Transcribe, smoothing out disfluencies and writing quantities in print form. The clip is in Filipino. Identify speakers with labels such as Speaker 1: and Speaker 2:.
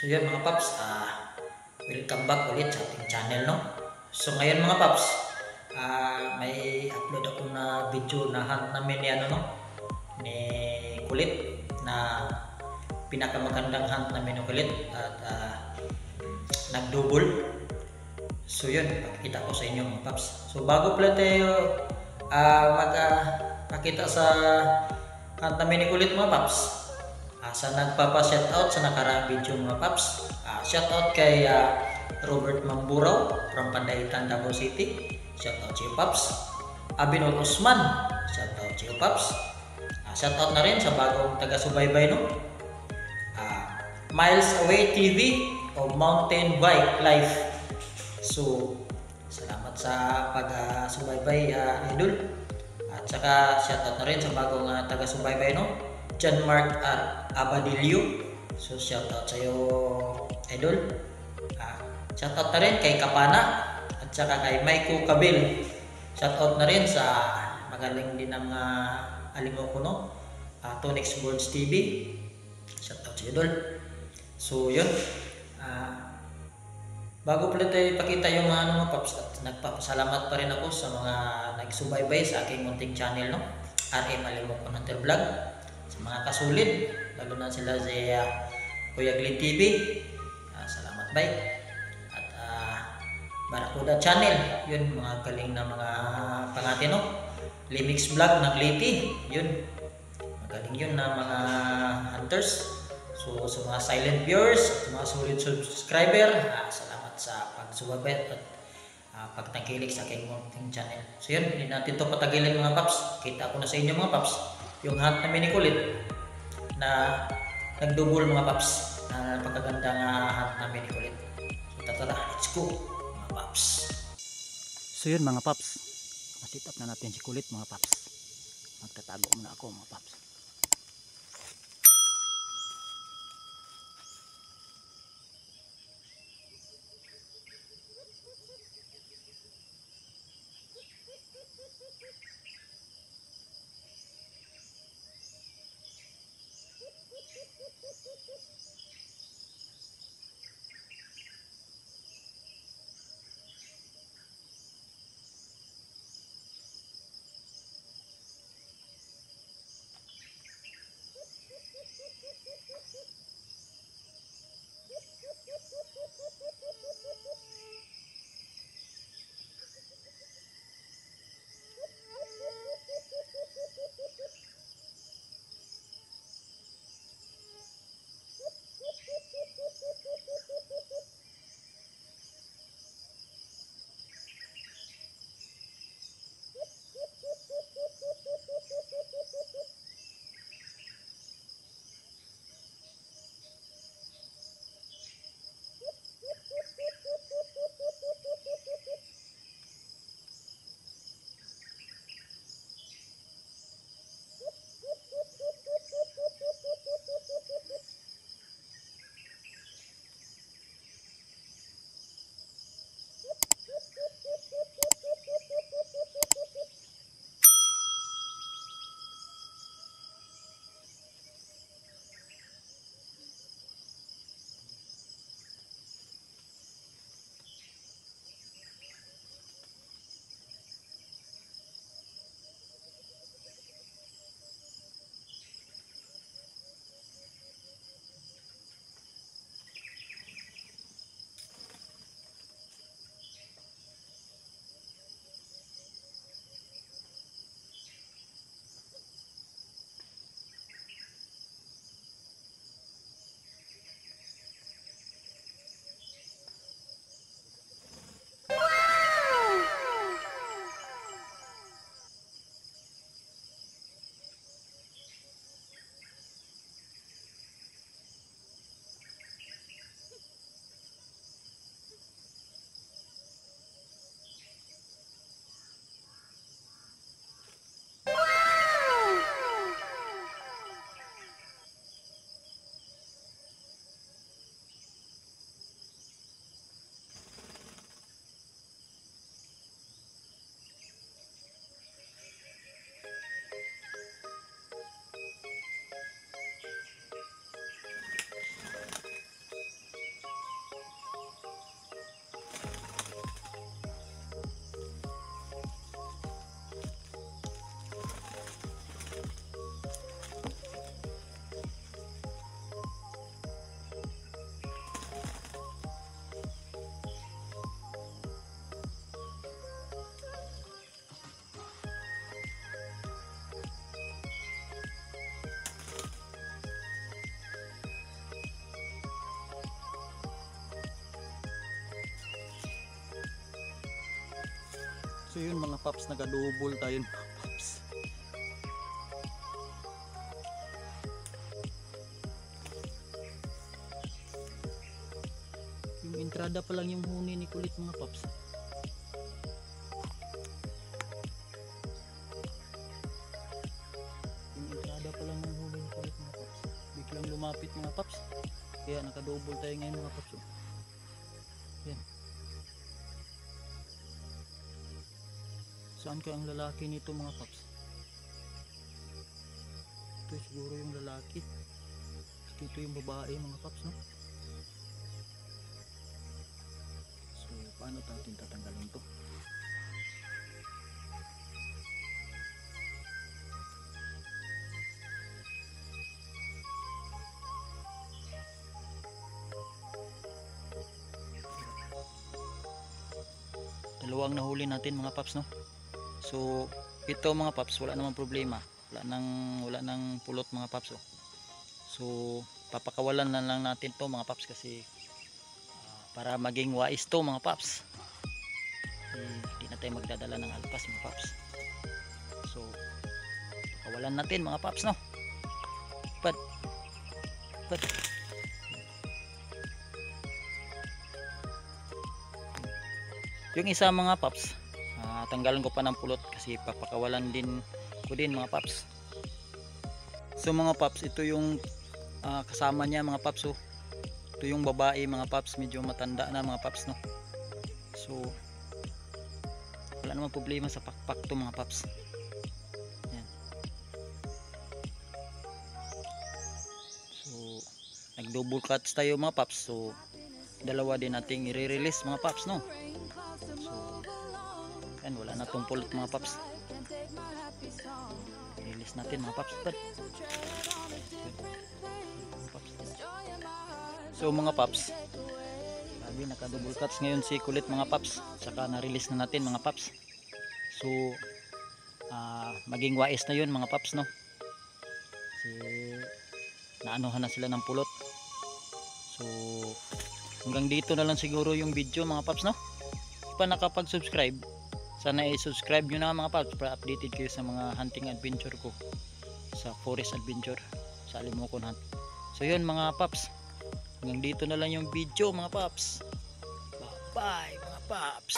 Speaker 1: So yun mga paps, welcome back ulit sa ating channel, no? So ngayon mga paps, may upload ako na video na hunt namin ni ni Kulit, na pinakamagandang hunt namin ni Kulit at nagdouble. So yun, pakikita ko sa inyo mga paps. So bago pala tayo magpakita sa hunt namin ni Kulit mga paps, sa nagpapa-shoutout sa nakaraang video mga paps, shoutout kay Robert Mamburao from Pandaitan, Davao City. Shoutout sa iyo paps. Abinol Usman, shoutout sa iyo paps. Shoutout na rin sa bagong taga-subaybay, no? Miles Away TV o Mountain Bike Life. So salamat sa pag-subaybay, idol. At saka shoutout na rin sa bagong taga-subaybay, no? John Mark Abadilio. So shoutout sa iyo, idol. Shoutout na rin kay Kapana at saka kay Maiko Kabil. Shoutout na rin sa magaling din ng alimo ko, no? Tonix Boards TV. Shoutout sa iyo, idol. So yun, bago pala tayo ipakita yung mga paps, nagpapasalamat pa rin ako sa mga nagsubaybay sa aking munting channel, no? RM Alimo ko Hunter Vlog. Sa mga kasulid, lalo na sila si Kuya Glenn TV, salamat bay. At Barakuda Channel, yun, mga galing na mga pangati, no? Limix Vlog ng Liti, yun, magaling yun na mga hunters. So sa mga silent viewers, mga solid subscriber, salamat sa pagsubaybay at pagtangkilik sa aking munting channel. So yun, hindi natin ito patagilin mga paps. Kita ko na sa inyo mga paps yung hunt namin ni Kulit na nagdouble mga paps, na pagkagandang hunt namin ni Kulit. So tara, let's go mga paps.
Speaker 2: So yun mga paps, masit up na natin si Kulit mga paps. Magtatago muna ako mga paps. So yun mga paps, nag-double tayo mga paps. Yung entrada pa lang yung huni ni Kulit mga paps. Yung entrada pa lang yung huni ni Kulit mga paps. Biglang lumapit mga paps. Kaya naka-double tayo ngayon mga paps. Yan. Saan kaya ang lalaki nito mga paps? Ito siguro yung lalaki. Ito yung babae mga paps, no? So paano natin tatanggalin to? Dalawang nahuli natin mga paps, no? So ito mga paps, wala namang problema, wala nang pulot mga paps, oh. So papakawalan na lang natin to mga paps kasi para maging wais to mga paps. Hindi na tayo magdadala ng alpas mga paps. So pakawalan natin mga paps, no? But yung isa mga paps, tanggalan ko pa ng pulot kasi papakawalan din ko din mga paps. So mga paps, ito yung kasama niya mga paps, oh. Ito yung babae mga paps, medyo matanda na mga paps, no? So wala namang problema sa pakpak to mga paps. Yan. So nag double cuts tayo mga paps, so dalawa din nating i-release mga paps, no? So yan, wala na tong pulot mga paps. Release natin mga paps. So mga paps, sabi naka-double cuts ngayon si Kulit mga paps, saka na-release na natin mga paps. So maging wais na yun mga paps, no? Kasi naanuhan na sila ng pulot. So hanggang dito na lang siguro yung video mga paps, no? Kung pa nakapag-subscribe, sana i-subscribe nyo na mga paps para updated kayo sa mga hunting adventure ko sa forest adventure sa Alimokon Hunt. So yun mga paps, hanggang dito na lang yung video mga paps. Bye bye mga paps.